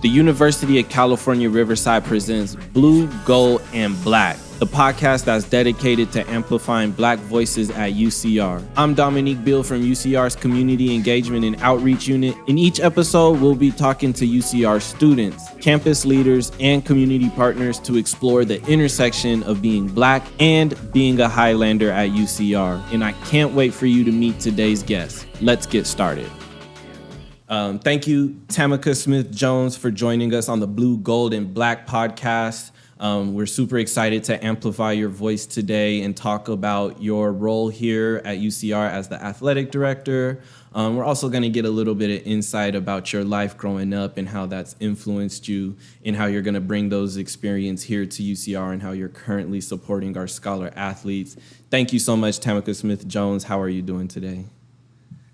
The University of California, Riverside presents Blue, Gold, and Black, the podcast that's dedicated to amplifying Black voices at UCR. I'm Dominique Beale from UCR's Community Engagement and Outreach Unit. In each episode, we'll be talking to UCR students, campus leaders, and community partners to explore the intersection of being Black and being a Highlander at UCR. And I can't wait for you to meet today's guest. Let's get started. Thank you, Tamica Smith-Jones, for joining us on the Blue, Gold, and Black podcast. We're super excited to amplify your voice today and talk about your role here at UCR as the athletic director. We're also going to get a little bit of insight about your life growing up and how that's influenced you and how you're going to bring those experiences here to UCR and how you're currently supporting our scholar athletes. Thank you so much, Tamica Smith-Jones. How are you doing today?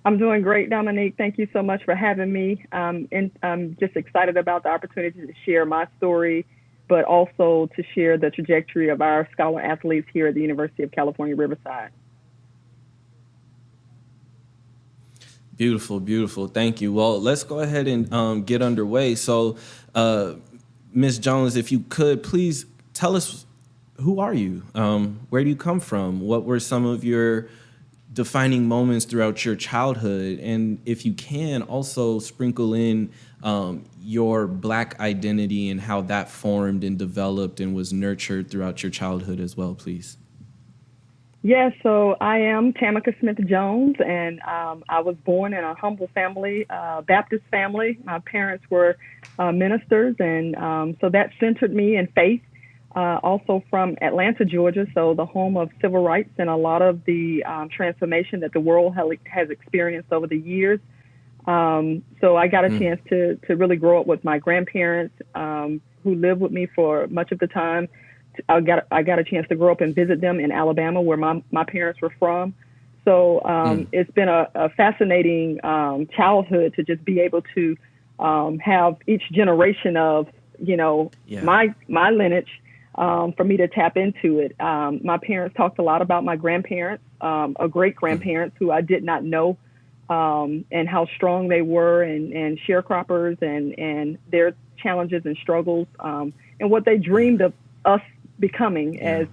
I'm doing great, Dominique. Thank you so much for having me. And I'm just excited about the opportunity to share my story, but also to share the trajectory of our scholar athletes here at the University of California, Riverside. Beautiful, beautiful. Thank you. Well, let's go ahead and get underway. So, Ms. Jones, if you could, please tell us, who are you? Where do you come from? What were some of your defining moments throughout your childhood? And if you can, also sprinkle in your Black identity and how that formed and developed and was nurtured throughout your childhood as well, please. Yeah, so I am Tamica Smith-Jones, and I was born in a humble family, Baptist family. My parents were ministers, and so that centered me in faith. Also from Atlanta, Georgia, so the home of civil rights and a lot of the transformation that the world has experienced over the years. So I got a chance to really grow up with my grandparents who lived with me for much of the time. I got a chance to grow up and visit them in Alabama, where my parents were from. So it's been a fascinating childhood to just be able to have each generation of, my lineage. For me to tap into it. My parents talked a lot about my grandparents, great-grandparents who I did not know, and how strong they were, and sharecroppers, and their challenges and struggles, and what they dreamed of us becoming as,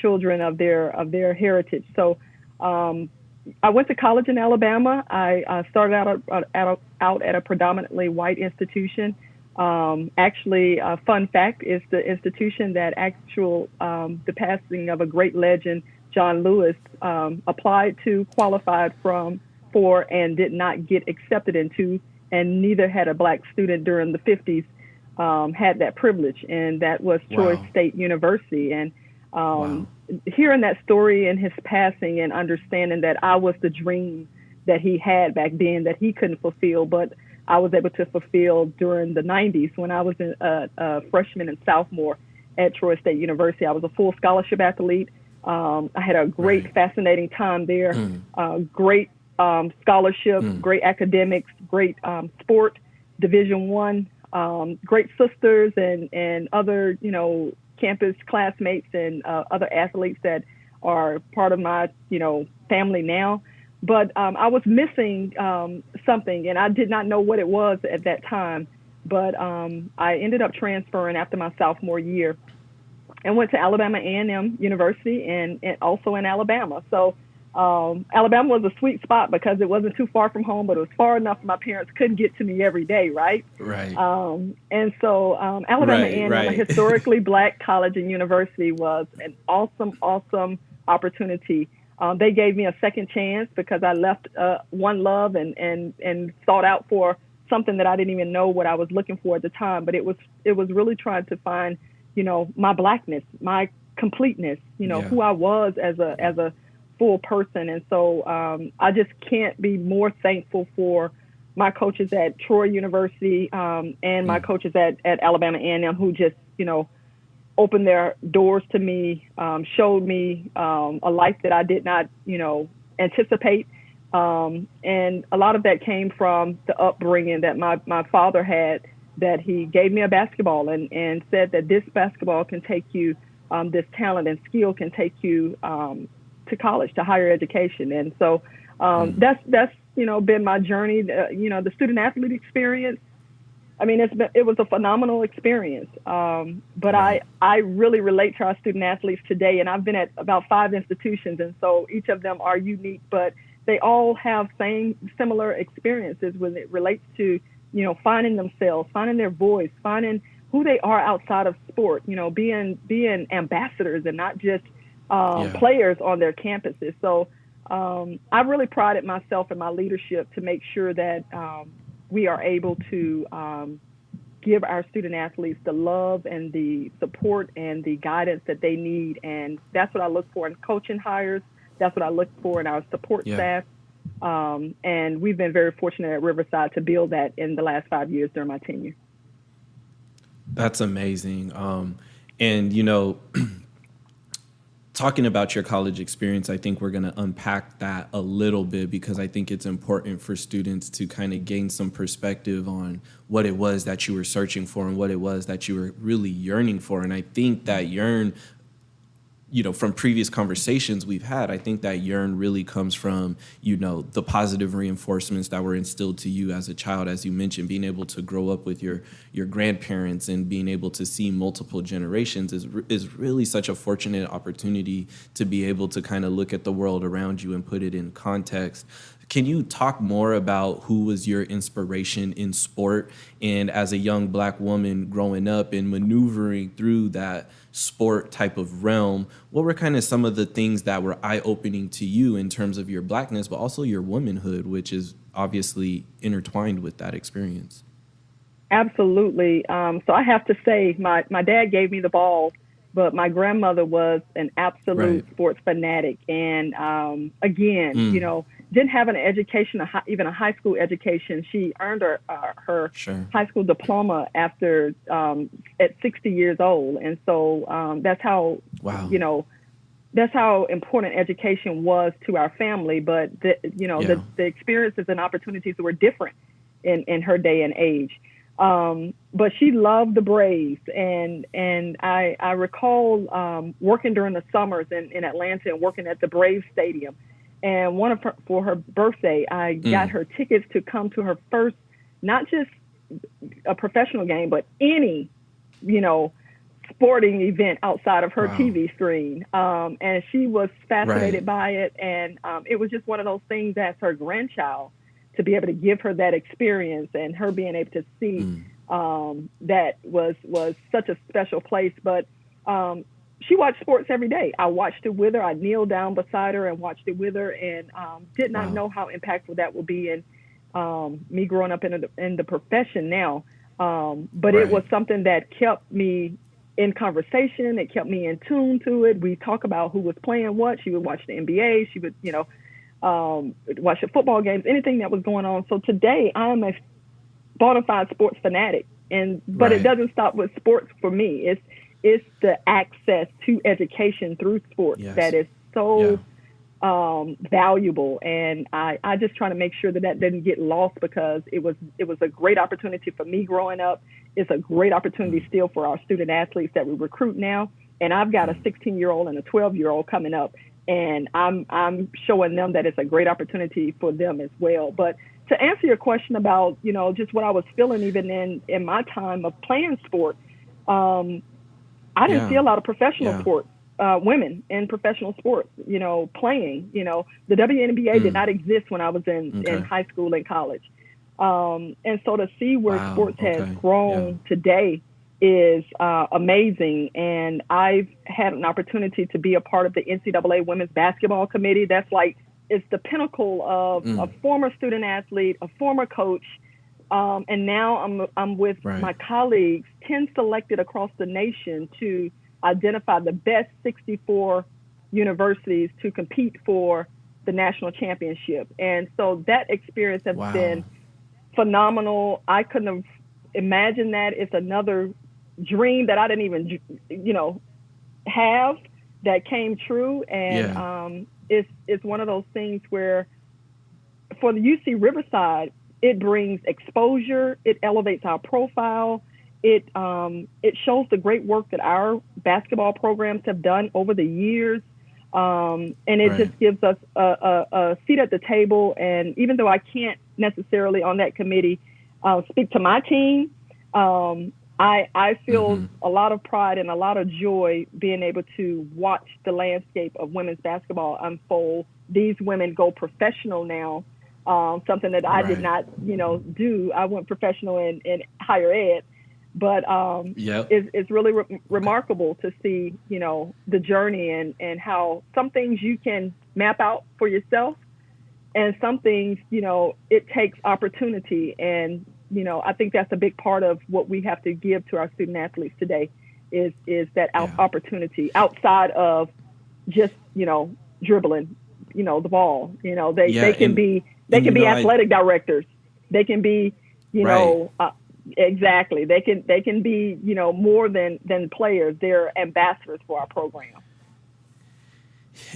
children of their heritage. So I went to college in Alabama. I started out at a predominantly white institution. Actually, a fun fact is the institution that the passing of a great legend, John Lewis, applied to, qualified for, and did not get accepted into, and neither had a Black student during the 50s had that privilege, and that was Troy State University. And hearing that story and his passing and understanding that I was the dream that he had back then that he couldn't fulfill, but I was able to fulfill during the 90s when I was a freshman and sophomore at Troy State University. I was a full scholarship athlete. I had a great, fascinating time there, great scholarship, great academics, great sport, Division I, great sisters and other, campus classmates and other athletes that are part of my, family now. But I was missing something, and I did not know what it was at that time. But I ended up transferring after my sophomore year and went to Alabama A&M University and also in Alabama. So Alabama was a sweet spot because it wasn't too far from home, but it was far enough my parents couldn't get to me every day, right? Right. And so Alabama A&M, a historically Black college and university, was an awesome opportunity. They gave me a second chance because I left one love and sought out for something that I didn't even know what I was looking for at the time. But it was really trying to find, my Blackness, my completeness, who I was as a full person. And so I just can't be more thankful for my coaches at Troy University and my coaches at Alabama A&M who just, opened their doors to me, showed me a life that I did not, anticipate. And a lot of that came from the upbringing that my father had, that he gave me a basketball and said that this basketball can take you, this talent and skill can take you to college, to higher education. And so that's been my journey. The student athlete experience I mean, it was a phenomenal experience. But Right. I really relate to our student athletes today, and I've been at about 5 institutions, and so each of them are unique, but they all have similar experiences when it relates to, finding themselves, finding their voice, finding who they are outside of sport, being ambassadors and not just Yeah. players on their campuses. So I really prided myself in my leadership to make sure that we are able to give our student athletes the love and the support and the guidance that they need. And that's what I look for in coaching hires. That's what I look for in our support Yeah. staff. And we've been very fortunate at Riverside to build that in the last 5 years during my tenure. That's amazing. And, talking about your college experience, I think we're going to unpack that a little bit because I think it's important for students to kind of gain some perspective on what it was that you were searching for and what it was that you were really yearning for. And I think that yearn, from previous conversations we've had, I think that yearn really comes from, the positive reinforcements that were instilled to you as a child, as you mentioned, being able to grow up with your grandparents and being able to see multiple generations is really such a fortunate opportunity to be able to kind of look at the world around you and put it in context. Can you talk more about who was your inspiration in sport? And as a young Black woman growing up and maneuvering through that sport type of realm, what were kind of some of the things that were eye-opening to you in terms of your Blackness, but also your womanhood, which is obviously intertwined with that experience? Absolutely. So I have to say, my dad gave me the ball, but my grandmother was an absolute Right. sports fanatic. And again, didn't have an education, even a high school education. She earned her Sure. high school diploma after at 60 years old. And so that's how, Wow. that's how important education was to our family. But Yeah. the experiences and opportunities were different in her day and age. But she loved the Braves, and I recall working during the summers in Atlanta and working at the Braves Stadium. And for her birthday, I got her tickets to come to her first, not just a professional game, but any, sporting event outside of her Wow. TV screen. And she was fascinated Right. by it. And it was just one of those things as her grandchild to be able to give her that experience and her being able to see that was such a special place. But she watched sports every day. I watched it with her. I kneeled down beside her and watched it with her, and did not Wow. know how impactful that will be in me growing up in the profession now. But it Right. was something that kept me in conversation. It kept me in tune to it. We talk about who was playing what. She would watch the NBA. She would, watch the football games, anything that was going on. So today I am a bona fide sports fanatic, but it Right. doesn't stop with sports for me. It's the access to education through sports Yes. that is Yeah. so valuable, and I just try to make sure that didn't get lost because it was a great opportunity for me growing up. It's a great opportunity still for our student athletes that we recruit now, and I've got a 16-year-old and a 12-year-old coming up, and I'm showing them that it's a great opportunity for them as well. But to answer your question about just what I was feeling even in my time of playing sport, I didn't see Yeah. a lot of professional Yeah. sports, women in professional sports, playing. The WNBA did not exist when I was in Okay. high school and college. And so to see where Wow. sports has Okay. grown today is amazing. And I've had an opportunity to be a part of the NCAA Women's Basketball Committee. That's it's the pinnacle of a former student athlete, a former coach. And now I'm with Right. my colleagues, 10 selected across the nation to identify the best 64 universities to compete for the national championship. And so that experience has Wow. been phenomenal. I couldn't have imagined that. It's another dream that I didn't even, have that came true. And it's one of those things where for the UC Riverside, it brings exposure. It elevates our profile. It shows the great work that our basketball programs have done over the years. And it Right. just gives us a seat at the table. And even though I can't necessarily on that committee speak to my team, I feel a lot of pride and a lot of joy being able to watch the landscape of women's basketball unfold. These women go professional now, something that I did Right. not, do. I went professional in higher ed, but Yep. it's really remarkable to see, the journey and how some things you can map out for yourself, and some things, it takes opportunity. And, I think that's a big part of what we have to give to our student athletes today is that Yeah. opportunity outside of just, dribbling, the ball. Yeah. They And can be I athletic directors. They can be, right. exactly. They can be, more than players. They're ambassadors for our program.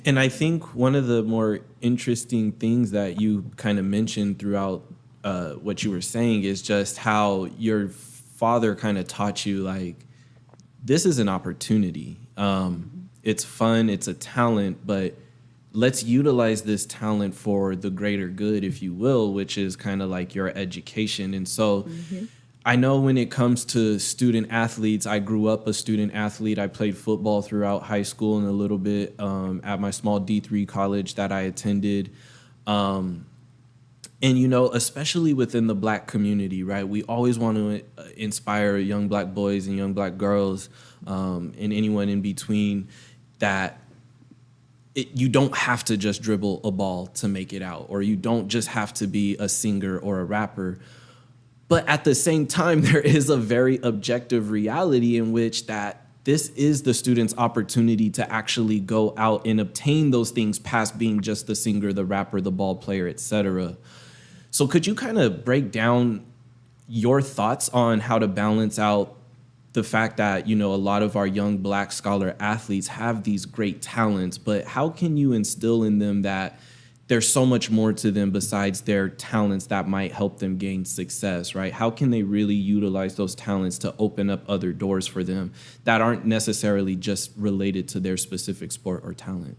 And I think one of the more interesting things that you kind of mentioned throughout what you were saying is just how your father kind of taught you, like, this is an opportunity. It's fun, it's a talent, but let's utilize this talent for the greater good, if you will, which is kind of like your education. And so Mm-hmm. I know when it comes to student athletes, I grew up a student athlete. I played football throughout high school and a little bit at my small D3 college that I attended. And, especially within the Black community, right? We always want to inspire young Black boys and young Black girls and anyone in between that you don't have to just dribble a ball to make it out, or you don't just have to be a singer or a rapper. But at the same time, there is a very objective reality in which that this is the student's opportunity to actually go out and obtain those things past being just the singer, the rapper, the ball player, etc. So could you kind of break down your thoughts on how to balance out the fact that, a lot of our young Black scholar athletes have these great talents, but how can you instill in them that there's so much more to them besides their talents that might help them gain success, right? How can they really utilize those talents to open up other doors for them that aren't necessarily just related to their specific sport or talent?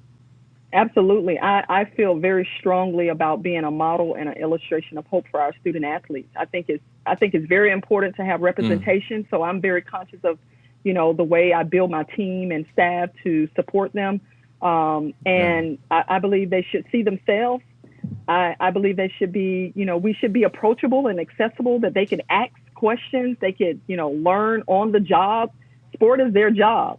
Absolutely. I feel very strongly about being a model and an illustration of hope for our student athletes. I think it's very important to have representation. So I'm very conscious of, the way I build my team and staff to support them. And I believe they should see themselves. I believe they should be, we should be approachable and accessible, that they can ask questions. They could, learn on the job. Sport is their job.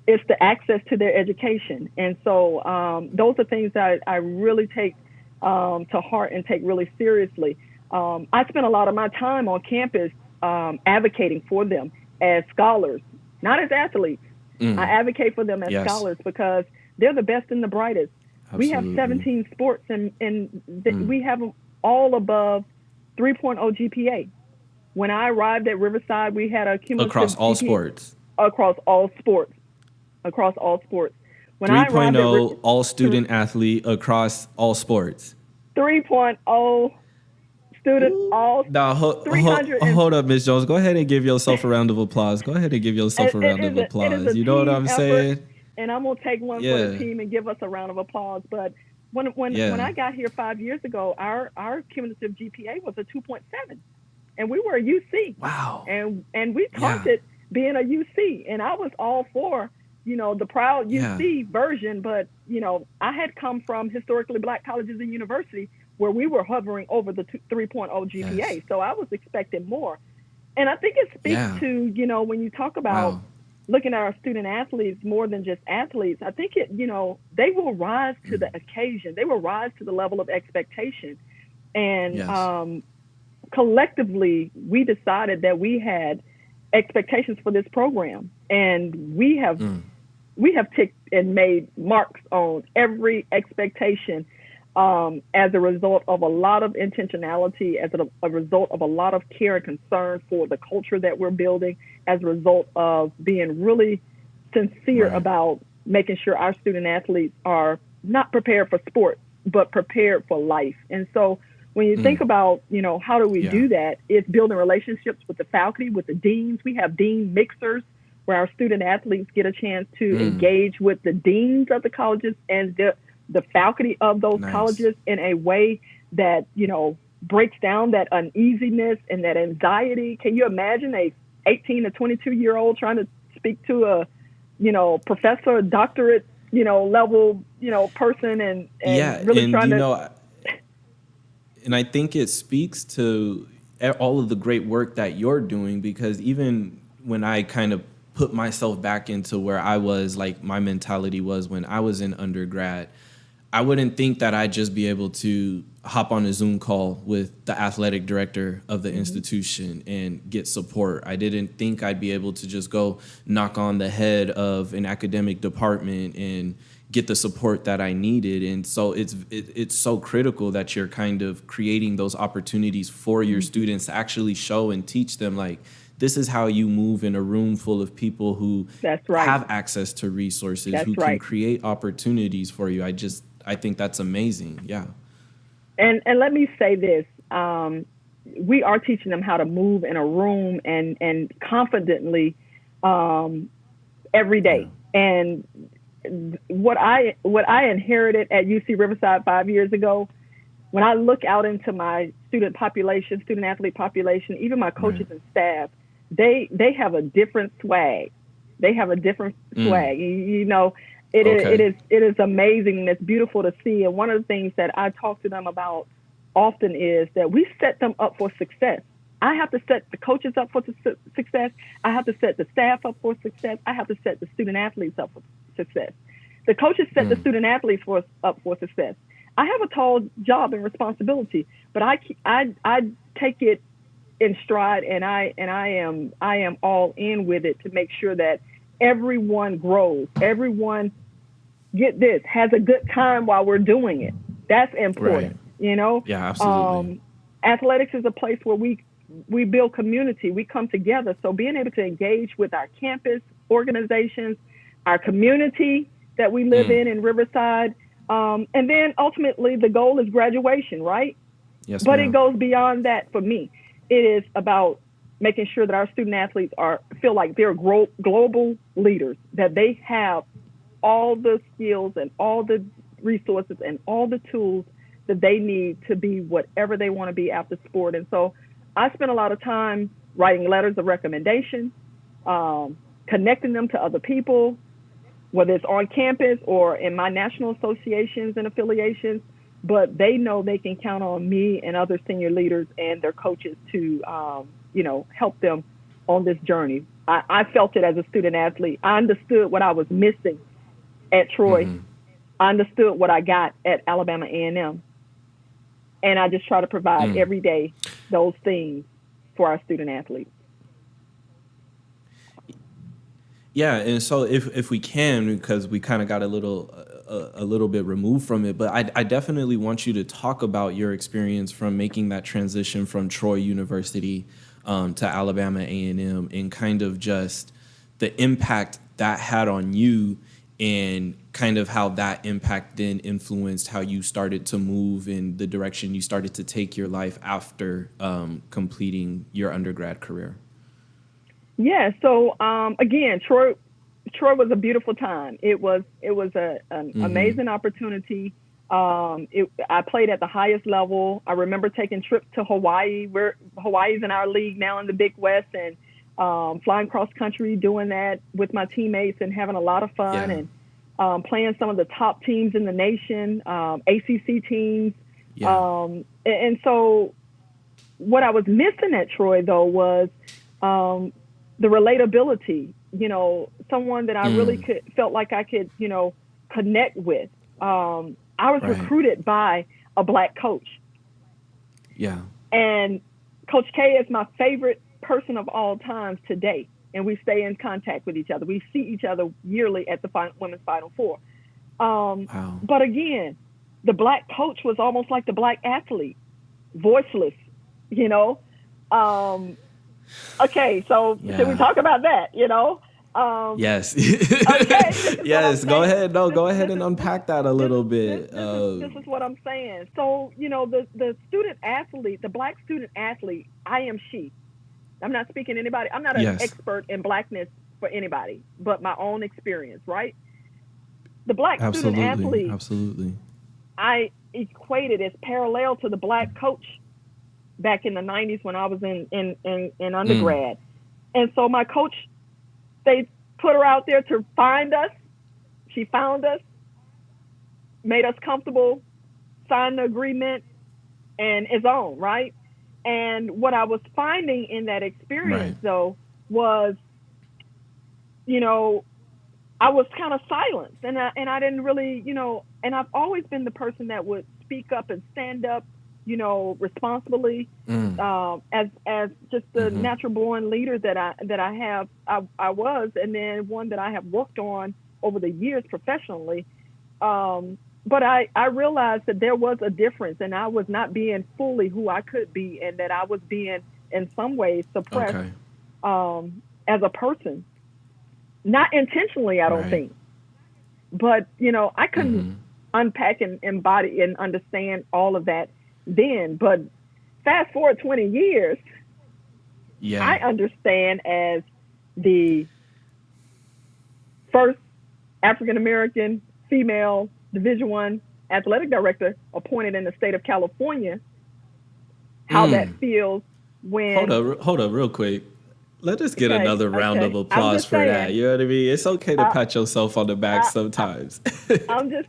It's the access to their education. And so those are things that I really take to heart and take really seriously. I spend a lot of my time on campus advocating for them as scholars, not as athletes. I advocate for them as scholars because they're the best and the brightest. Absolutely. We have 17 sports and we have them all above 3.0 GPA. When I arrived at Riverside, we had a cumulative Across all GPA sports. Across all sports. When I arrived 3.0 all student athlete across all sports. 3.0 student all Now, 300 hold up, Ms. Jones. Go ahead and give yourself a round of applause. Go ahead and give yourself a round of it applause. is a You know what team I'm effort, saying? and I'm gonna take one for the team and give us a round of applause. But when I got here 5 years ago, our cumulative GPA was a 2.7, and we were a UC. Wow. And we taunted being a UC, and I was all for the proud UC version. But I had come from historically Black colleges and universities where we were hovering over the 3.0 GPA, Yes. so I was expecting more. And I think it speaks to when you talk about looking at our student athletes more than just athletes. I think they will rise to the occasion. They will rise to the level of expectation. And collectively, we decided that we had expectations for this program, and we have ticked and made marks on every expectation as a result of a lot of intentionality, as a result of a lot of care and concern for the culture that we're building, as a result of being really sincere about making sure our student athletes are not prepared for sport, but prepared for life. And so when you think about, how do we do that? It's building relationships with the faculty, with the deans. We have dean mixers where our student athletes get a chance to engage with the deans of the colleges and the faculty of those colleges in a way that, breaks down that uneasiness and that anxiety. Can you imagine a 18 to 22-year-old trying to speak to a, professor, doctorate, level, person and really and trying to. And I think it speaks to all of the great work that you're doing, because even when I kind of put myself back into where I was, like my mentality was when I was in undergrad, I wouldn't think that I'd just be able to hop on a Zoom call with the athletic director of the institution and get support. I didn't think I'd be able to just go knock on the head of an academic department and get the support that I needed. And so it's so critical that you're kind of creating those opportunities for your students to actually show and teach them, like, this is how you move in a room full of people who have access to resources, who can create opportunities for you. I think that's amazing. Yeah. And let me say this. We are teaching them how to move in a room and confidently every day. Yeah. And what I inherited at UC Riverside 5 years ago, when I look out into my student athlete population, even my coaches and staff, they have a different swag. They have a different swag. It is amazing, and it's beautiful to see. And one of the things that I talk to them about often is that we set them up for success. I have to set the coaches up for success. I have to set the staff up for success. I have to set the student athletes up for success. The coaches set the student athletes up for success. I have a tall job and responsibility, but I take it in stride, and I am all in with it to make sure that everyone grows. Everyone, get this, has a good time while we're doing it. That's important, Yeah, absolutely. Athletics is a place where we build community. We come together. So being able to engage with our campus organizations, our community that we live in Riverside, and then ultimately the goal is graduation, right? Yes, but ma'am. It goes beyond that for me. It is about making sure that our student athletes feel like they're global leaders, that they have all the skills and all the resources and all the tools that they need to be whatever they want to be after sport. And so I spend a lot of time writing letters of recommendation, connecting them to other people, whether it's on campus or in my national associations and affiliations, but they know they can count on me and other senior leaders and their coaches to, help them on this journey. I felt it as a student athlete. I understood what I was missing at Troy. I understood what I got at Alabama A&M. And I just try to provide every day those things for our student athletes. Yeah, and so if we can, because we kind of got a little bit removed from it, but I definitely want you to talk about your experience from making that transition from Troy University to Alabama A&M, and kind of just the impact that had on you, and kind of how that impact then influenced how you started to move in the direction you started to take your life after completing your undergrad career. Yeah. So again, Troy was a beautiful time. It was an amazing opportunity. I played at the highest level. I remember taking trips to Hawaii. Hawaii's in our league now in the Big West, and flying cross country, doing that with my teammates and having a lot of fun, and playing some of the top teams in the nation, ACC teams. Yeah. And so what I was missing at Troy, though, was the relatability, someone that I really felt like I could, connect with. I was recruited by a Black coach. Yeah. And Coach K is my favorite person of all times today. And we stay in contact with each other. We see each other yearly at the Women's Final Four. Wow. But again, the Black coach was almost like the Black athlete, voiceless, Okay, so should we talk about that, Yes. Okay. Yes, go ahead. No, go ahead and unpack that a little bit. This is what I'm saying. So, the student athlete, the Black student athlete, I am she. I'm not speaking to anybody. I'm not an expert in Blackness for anybody, but my own experience, right? The Black student athlete, absolutely. I equated as parallel to the Black coach back in the 90s when I was in undergrad. And so my coach, they put her out there to find us. She found us, made us comfortable, signed the agreement, and is on, right? And what I was finding in that experience, though, was, I was kind of silenced, and I didn't really, and I've always been the person that would speak up and stand up, responsibly, as just the natural born leader that I was, and then one that I have worked on over the years professionally. But I realized that there was a difference, and I was not being fully who I could be, and that I was being in some ways suppressed as a person. Not intentionally, I don't think. But, I couldn't unpack and embody and understand all of that then. But fast forward 20 years, I understand as the first African-American female Division I athletic director appointed in the state of California, how that feels when... Hold up real quick. Let us get another round of applause for that. You know what I mean? It's okay to pat yourself on the back sometimes. I'm just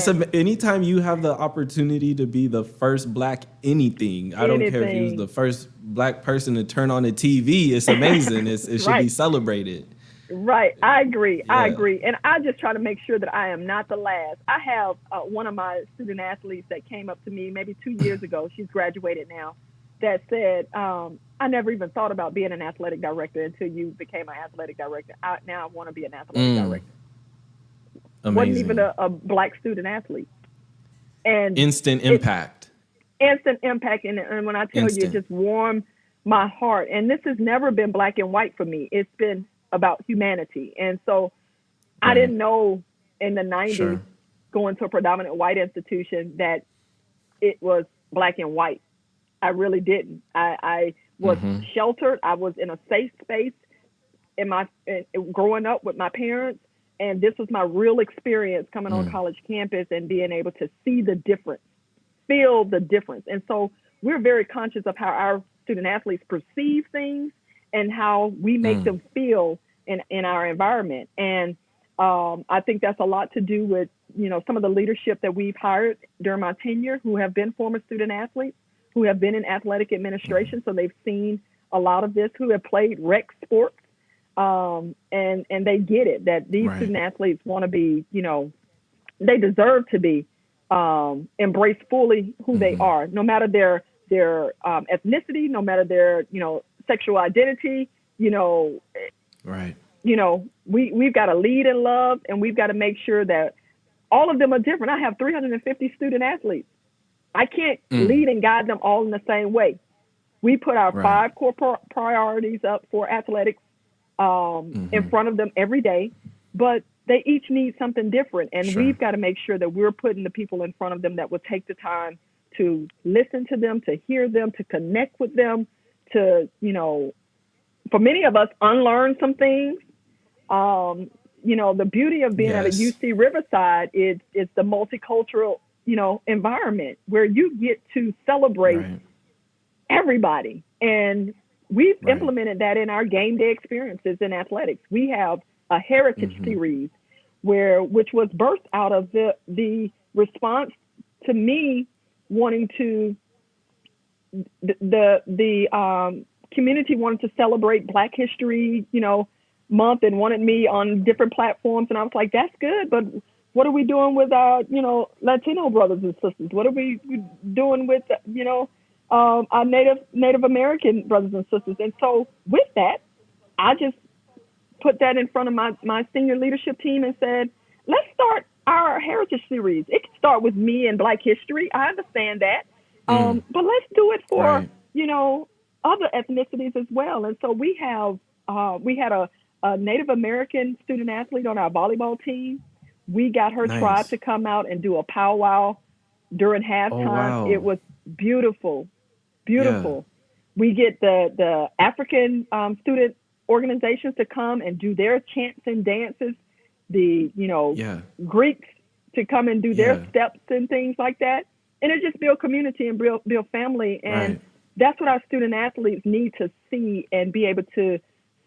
saying. Anytime you have the opportunity to be the first Black anything, I don't care if you was the first Black person to turn on the TV, it's amazing. It should be celebrated. Right. I agree. And I just try to make sure that I am not the last. I have one of my student athletes that came up to me maybe 2 years ago. She's graduated now. That said, I never even thought about being an athletic director until you became an athletic director. Now I want to be an athletic director. Amazing. Wasn't even a Black student athlete. And instant impact. Instant impact. And when I tell you, it just warmed my heart. And this has never been black and white for me. It's been about humanity. And so I didn't know in the 90s, going to a predominant white institution, that it was black and white. I really didn't. I was sheltered. I was in a safe space growing up with my parents. And this was my real experience coming on college campus and being able to see the difference, feel the difference. And so we're very conscious of how our student athletes perceive things and how we make them feel in our environment. And I think that's a lot to do with, some of the leadership that we've hired during my tenure who have been former student athletes, who have been in athletic administration. So they've seen a lot of this, who have played rec sports. And they get it, that these student athletes want to be, they deserve to be embrace fully who they are, no matter their ethnicity, no matter their, sexual identity, we've got to lead in love, and we've got to make sure that all of them are different. I have 350 student athletes. I can't lead and guide them all in the same way. We put our 5 core priorities up for athletics in front of them every day, but they each need something different. And we've got to make sure that we're putting the people in front of them that will take the time to listen to them, to hear them, to connect with them, to, for many of us, unlearn some things. The beauty of being at a UC Riverside is the multicultural, environment where you get to celebrate everybody. And we've implemented that in our game day experiences in athletics. We have a heritage series which was birthed out of the response to me wanting to, the community wanted to celebrate Black History, Month, and wanted me on different platforms. And I was like, that's good, but what are we doing with our, Latino brothers and sisters? What are we doing with, our Native American brothers and sisters? And so with that, I just put that in front of my senior leadership team and said, let's start our heritage series. It can start with me and Black history. I understand that. But let's do it for, other ethnicities as well. And so we had a Native American student athlete on our volleyball team. We got her tribe to come out and do a powwow during halftime. Oh, wow. It was beautiful. Yeah. We get the African student organizations to come and do their chants and dances. The Greeks to come and do their steps and things like that. and it just build community and build family. And Right. that's what our student athletes need to see and be able to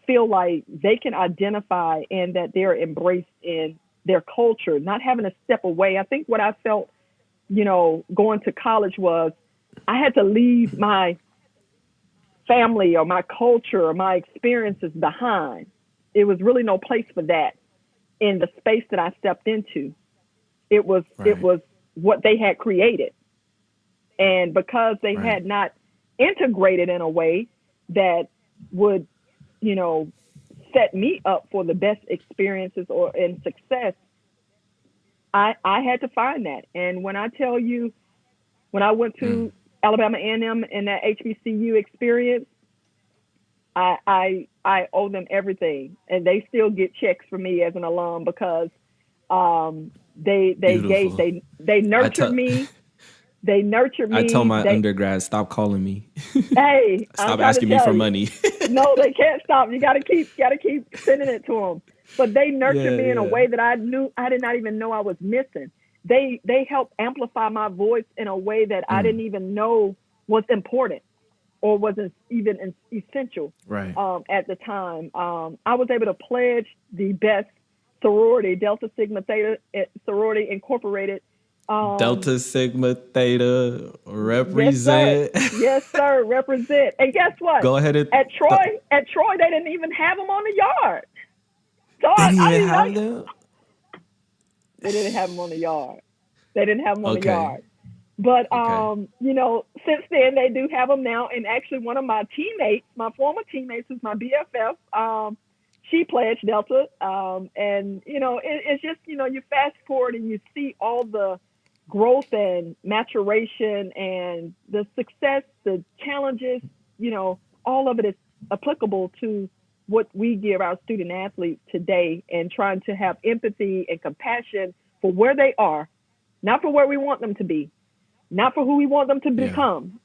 feel like they can identify and that they're embraced in their culture, not having to step away. I think what I felt, going to college was I had to leave my family or my culture or my experiences behind. It was really no place for that in the space that I stepped into. It Right. was what they had created. And because they Right. had not integrated in a way that would, you know, set me up for the best experiences or in success, I had to find that. And when I tell you, when I went Mm. to Alabama A&M and that HBCU experience, I owe them everything, and they still get checks from me as an alum because Beautiful. they I nurtured tell me. They nurtured I tell me. my undergrads, stop calling me. Hey, I'm Stop trying to asking me tell for you, money. no, they can't stop. You gotta keep sending it to them. But they nurtured Yeah, me in a yeah. way that I did not even know I was missing. They helped amplify my voice in a way that I Mm. didn't even know was important or wasn't even essential Right. at the time. I was able to pledge the best sorority, Delta Sigma Theta sorority incorporated. Um, Delta Sigma Theta yes, sir. represent. Yes, sir. Represent. And guess what? Go ahead and th- At Troy, they didn't even have them on the yard. So they didn't I even mean, have them. they didn't have them on the yard. They didn't have them on the Okay. yard. But Okay. since then they do have them now. And actually, one of my teammates, my former teammates, who's my BFF, she pledged Delta. And it's just you fast forward and you see all the growth and maturation and the success, the challenges. All of it is applicable to what we give our student athletes today, and trying to have empathy and compassion for where they are, not for where we want them to be, not for who we want them to Yeah. become,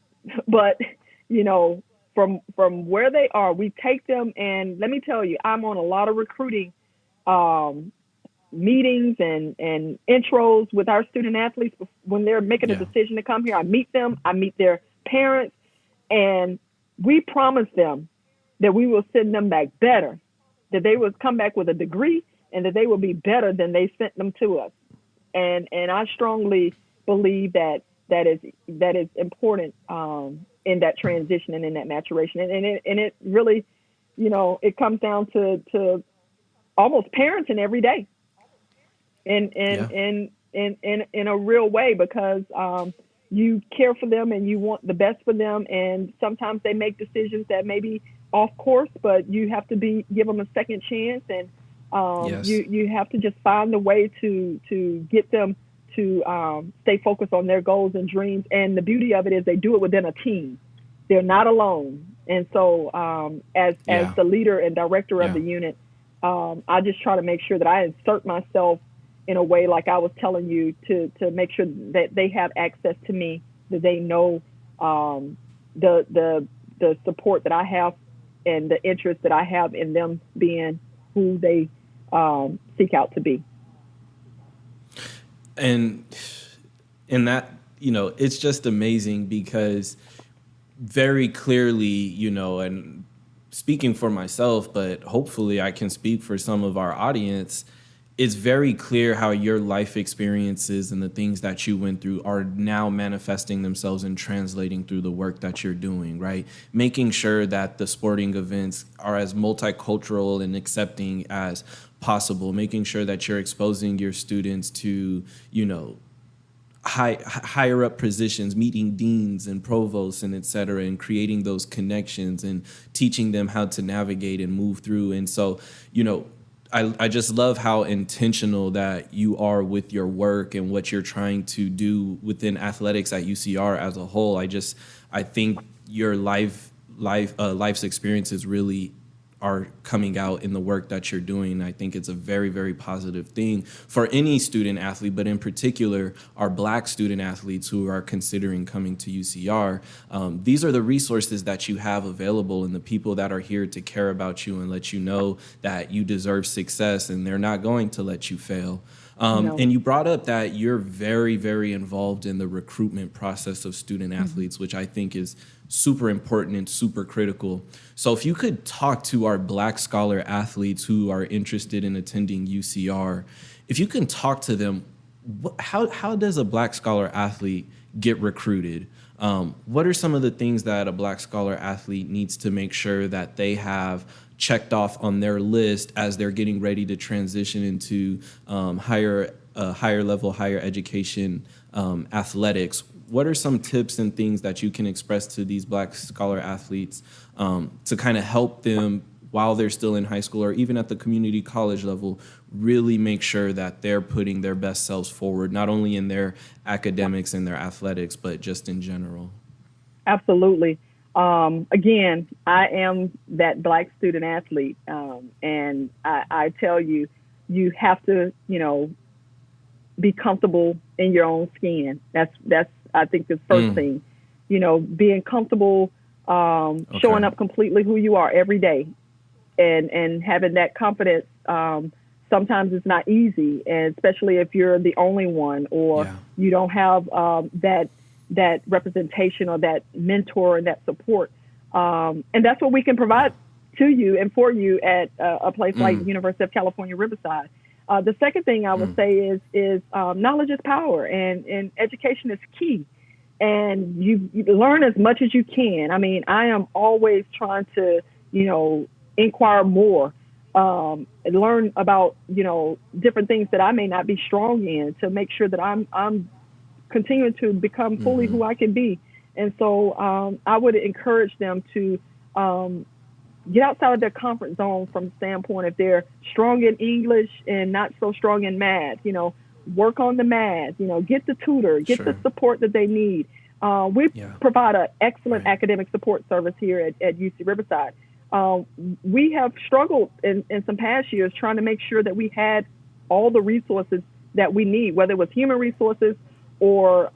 but you know, from where they are, we take them. And let me tell you, I'm on a lot of recruiting um, meetings and intros with our student athletes when they're making a Yeah. decision to come here. I meet them, I meet their parents, and we promise them that we will send them back better, that they will come back with a degree, and that they will be better than they sent them to us. And I strongly believe that is important in that transition and in that maturation, and it really, it comes down to almost parenting every day, in in Yeah. in in a real way, because you care for them and you want the best for them, and sometimes they make decisions that may be off course, but you have to give them a second chance, and Yes. you have to just find a way to get them to stay focused on their goals and dreams. And the beauty of it is they do it within a team. They're not alone. And so, as Yeah. the leader and director of Yeah. the unit, I just try to make sure that I insert myself in a way, like I was telling you, to make sure that they have access to me, that they know the support that I have and the interest that I have in them being who they seek out to be. And that, it's just amazing because very clearly, and speaking for myself, but hopefully I can speak for some of our audience, it's very clear how your life experiences and the things that you went through are now manifesting themselves and translating through the work that you're doing, right? Making sure that the sporting events are as multicultural and accepting as possible, making sure that you're exposing your students to, higher up positions, meeting deans and provosts and et cetera, and creating those connections and teaching them how to navigate and move through. And so, I just love how intentional that you are with your work and what you're trying to do within athletics at UCR as a whole. I think your life's experiences really are coming out in the work that you're doing. I think it's a very, very positive thing for any student athlete, but in particular, our Black student athletes who are considering coming to UCR. These are the resources that you have available and the people that are here to care about you and let you know that you deserve success and they're not going to let you fail. And you brought up that you're very, very involved in the recruitment process of student athletes, which I think is super important and super critical. So if you could talk to our Black scholar athletes who are interested in attending UCR, if you can talk to them, how does a Black scholar athlete get recruited? What are some of the things that a Black scholar athlete needs to make sure that they have checked off on their list as they're getting ready to transition into higher level, higher education athletics? What are some tips and things that you can express to these Black scholar athletes to kind of help them while they're still in high school or even at the community college level, really make sure that they're putting their best selves forward, not only in their academics and their athletics, but just in general? Absolutely. Again, I am that Black student athlete. And I tell you, you have to, be comfortable in your own skin. That's I think the first thing, being comfortable, showing up completely who you are every day and having that confidence. Sometimes it's not easy, and especially if you're the only one or you don't have that representation or that mentor and that support. And that's what we can provide to you and for you at a place like University of California, Riverside. The second thing I would say is knowledge is power, and education is key. And you learn as much as you can. I mean, I am always trying to, inquire more, learn about, different things that I may not be strong in to make sure that I'm continuing to become fully who I can be. And so I would encourage them to get outside of their comfort zone from the standpoint if they're strong in English and not so strong in math, work on the math, get the tutor, get the support that they need. We provide an excellent academic support service here at UC Riverside. We have struggled in some past years trying to make sure that we had all the resources that we need, whether it was human resources or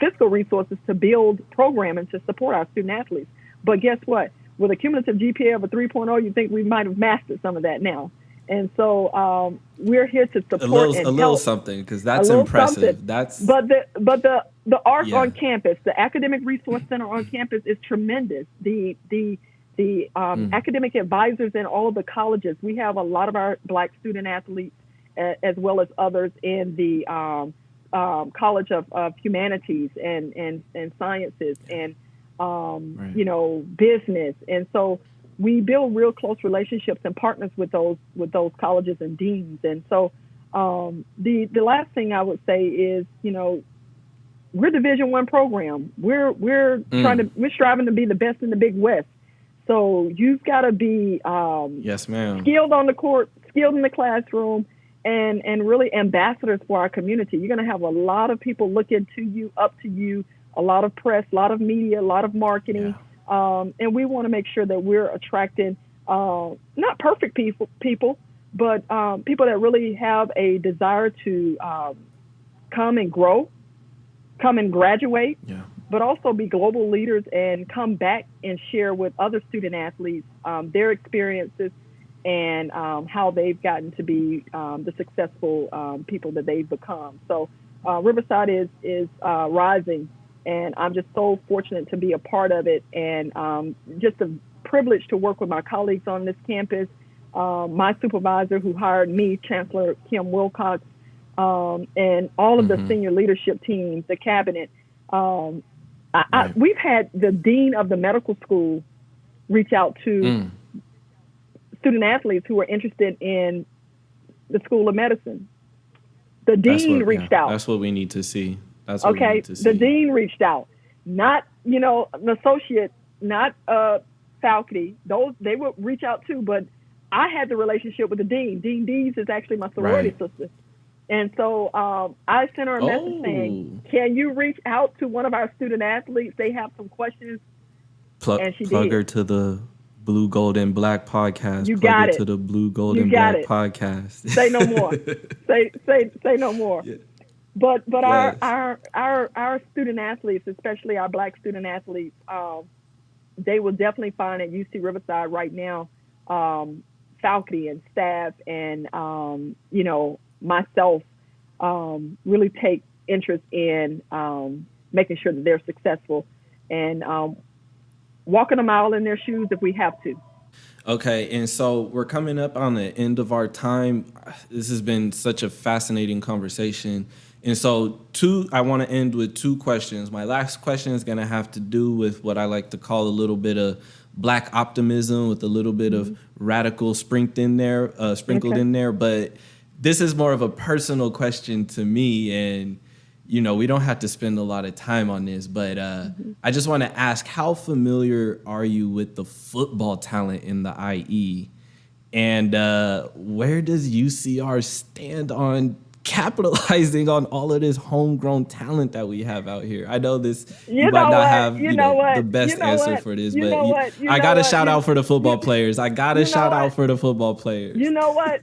fiscal resources to build programming to support our student athletes. But guess what? With a cumulative GPA of a 3.0, you think we might have mastered some of that now. And so we're here to support a little something, because that's impressive. But the ARC on campus, the Academic Resource Center on campus, is tremendous. The academic advisors in all of the colleges. We have a lot of our Black student athletes, as well as others in the College of Humanities and Sciences and business. And so we build real close relationships and partners with those colleges and deans. And so the last thing I would say is, we're Division I program. We're striving to be the best in the Big West. So you've got to be yes, ma'am, skilled on the court, skilled in the classroom, and really ambassadors for our community. You're going to have a lot of people looking to you, up to you, a lot of press, a lot of media, a lot of marketing. And we want to make sure that we're attracting not perfect people, but people that really have a desire to come and grow, come and graduate, but also be global leaders and come back and share with other student athletes their experiences and how they've gotten to be the successful people that they've become. So Riverside is rising, and I'm just so fortunate to be a part of it, and just a privilege to work with my colleagues on this campus. My supervisor who hired me, Chancellor Kim Wilcox, and all of the senior leadership teams, the cabinet. We've had the dean of the medical school reach out to student athletes who are interested in the School of Medicine. The dean reached out. That's what we need to see. That's what we need to see. The dean reached out, not an associate, not faculty. Those they would reach out too, but I had the relationship with the dean. Dean Dees is actually my sorority sister. And so I sent her a message saying, can you reach out to one of our student athletes? They have some questions. And she plug did. her to the Blue, Gold, and Black podcast. You got it. To the Blue, Gold, and Black podcast. Say no more. say no more. Yeah. But yes. our student athletes, especially our Black student athletes, they will definitely find at UC Riverside right now faculty and staff and myself really take interest in making sure that they're successful and walking a mile in their shoes if we have to. Okay, and so we're coming up on the end of our time. This has been such a fascinating conversation. And so I want to end with two questions. My last question is going to have to do with what I like to call a little bit of Black optimism with a little bit of radical sprinkled in there. But this is more of a personal question to me. And, we don't have to spend a lot of time on this, but I just want to ask, how familiar are you with the football talent in the IE? And where does UCR stand on capitalizing on all of this homegrown talent that we have out here? I know you might not have the best answer for this, but I got to shout out for the football players. I got to shout out for the football players. You know what?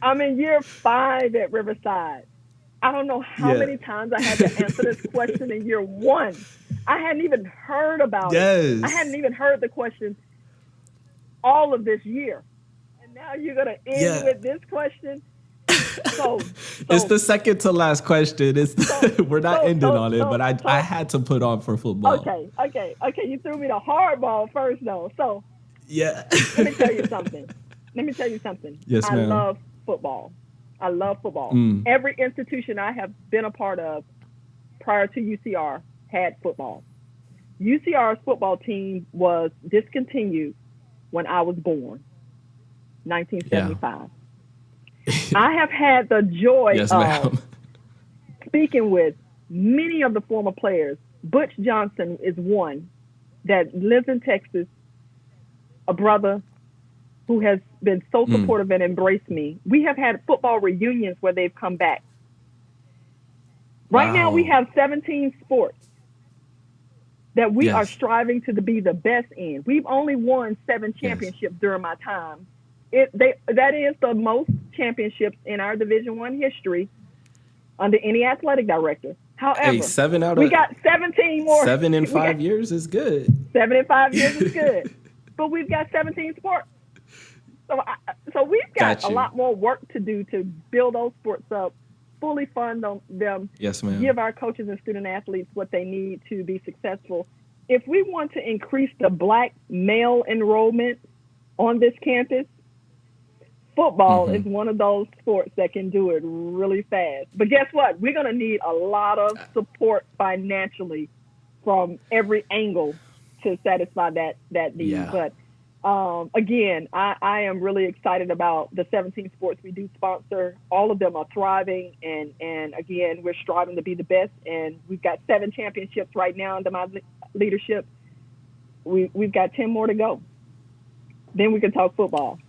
I'm in year 5 at Riverside. I don't know how many times I had to answer this question in year 1. I hadn't even heard about it. I hadn't even heard the question all of this year. And now you're going to end with this question? So it's the second to last question. We're not ending on it, but I had to put on for football. Okay. You threw me the hard ball first, though. So let me tell you something. Yes, ma'am. I love football. Every institution I have been a part of prior to UCR had football. UCR's football team was discontinued when I was born, 1975. I have had the joy of speaking with many of the former players. Butch Johnson is one that lives in Texas, a brother who has been so supportive and embraced me. We have had football reunions where they've come back. Right now we have 17 sports that we are striving to be the best in. We've only won 7 championships during my time. That is the most championships in our Division I history under any athletic director. However, we got 17 more. 7 in 5 years is good. 7 in 5 years is good. But we've got 17 sports. So we've got a lot more work to do to build those sports up, fully fund them, yes, ma'am. Give our coaches and student athletes what they need to be successful. If we want to increase the Black male enrollment on this campus, football is one of those sports that can do it really fast. But guess what? We're going to need a lot of support financially from every angle to satisfy that need. Yeah. But again, I am really excited about the 17 sports we do sponsor. All of them are thriving, and again, we're striving to be the best. And we've got 7 championships right now under my leadership. We've got 10 more to go. Then we can talk football.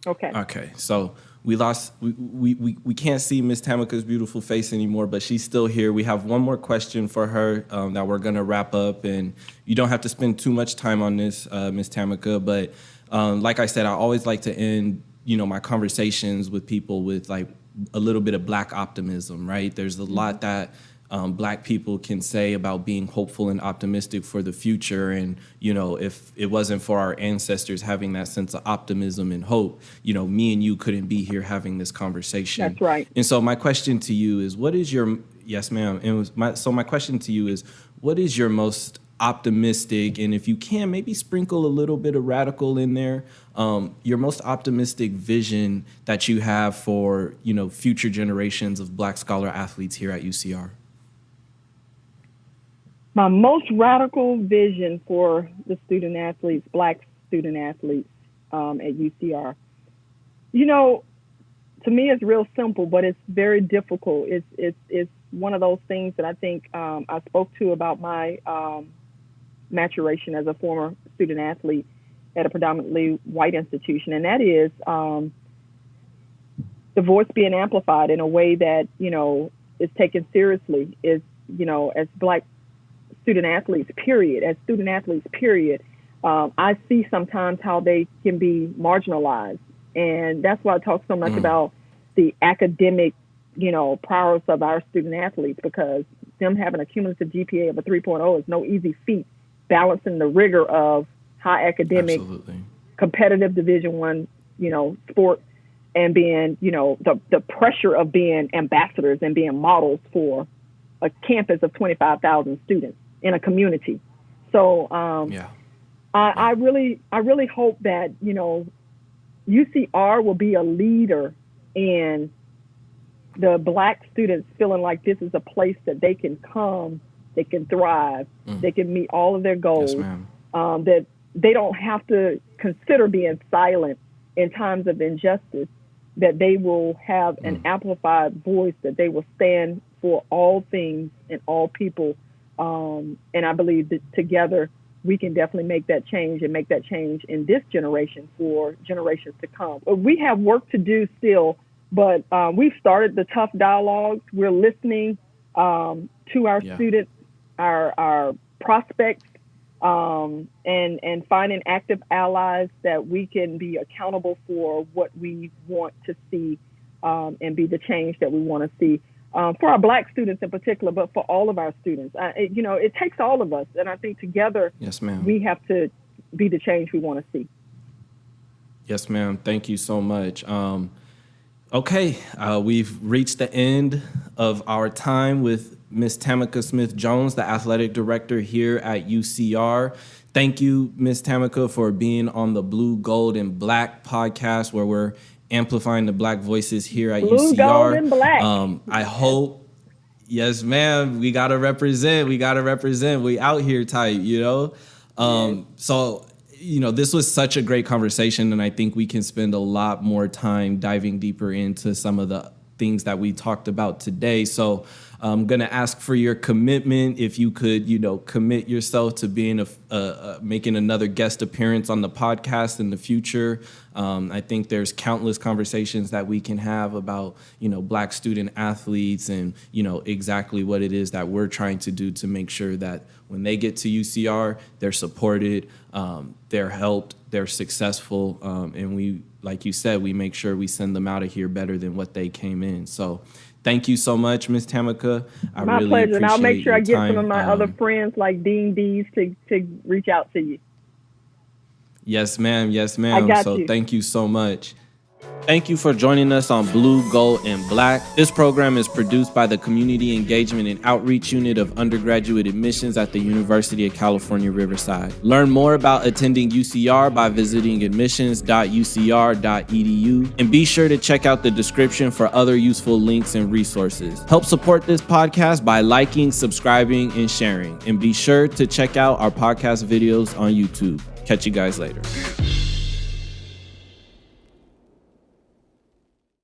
Okay. So we can't see Miss Tamica's beautiful face anymore, but she's still here. We have one more question for her that we're going to wrap up, and you don't have to spend too much time on this, Miss Tamica, but like I said, I always like to end, my conversations with people with like a little bit of Black optimism, right? There's a lot that Black people can say about being hopeful and optimistic for the future. And, if it wasn't for our ancestors having that sense of optimism and hope, me and you couldn't be here having this conversation. That's right. And so my question to you is, yes, ma'am. My question to you is, what is your most optimistic, and if you can, maybe sprinkle a little bit of radical in there, your most optimistic vision that you have for, future generations of Black scholar athletes here at UCR? My most radical vision for the student athletes, Black student athletes at UCR, to me it's real simple, but it's very difficult. It's one of those things that I think I spoke to about my maturation as a former student athlete at a predominantly white institution, and that is the voice being amplified in a way that, is taken seriously, is, as Black student athletes, period, I see sometimes how they can be marginalized. And that's why I talk so much about the academic, prowess of our student athletes, because them having a cumulative GPA of a 3.0 is no easy feat, balancing the rigor of high academic, competitive Division I, sport, and being, the pressure of being ambassadors and being models for a campus of 25,000 students in a community. So I really hope that, UCR will be a leader in the Black students feeling like this is a place that they can come, they can thrive, they can meet all of their goals, that they don't have to consider being silent in times of injustice, that they will have an amplified voice, that they will stand for all things and all people. And I believe that together we can definitely make that change and make that change in this generation for generations to come. We have work to do still, but we've started the tough dialogues. We're listening to our students, our prospects, and finding active allies that we can be accountable for what we want to see and be the change that we want to see. For our Black students in particular, but for all of our students. It takes all of us, and I think together we have to be the change we want to see. Yes, ma'am. Thank you so much. Okay, we've reached the end of our time with Miss Tamica Smith-Jones, the athletic director here at UCR. Thank you, Miss Tamica, for being on the Blue, Gold, and Black podcast, where we're amplifying the Black voices here at Blue, UCR. Gold, and Black. I hope, yes, ma'am, we gotta represent. We out here tight, So, this was such a great conversation, and I think we can spend a lot more time diving deeper into some of the things that we talked about today. So I'm going to ask for your commitment. If you could, commit yourself to being making another guest appearance on the podcast in the future. I think there's countless conversations that we can have about, Black student athletes and, exactly what it is that we're trying to do to make sure that when they get to UCR, they're supported, they're helped, they're successful, and we, like you said, we make sure we send them out of here better than what they came in. So thank you so much, Ms. Tamica. My really pleasure. And I'll make sure I get some of my other friends like Dean Dees to reach out to you. Yes, ma'am. Yes, ma'am. Thank you so much. Thank you for joining us on Blue, Gold, and Black. This program is produced by the Community Engagement and Outreach Unit of Undergraduate Admissions at the University of California, Riverside. Learn more about attending UCR by visiting admissions.ucr.edu, and be sure to check out the description for other useful links and resources. Help support this podcast by liking, subscribing, and sharing. And be sure to check out our podcast videos on YouTube. Catch you guys later.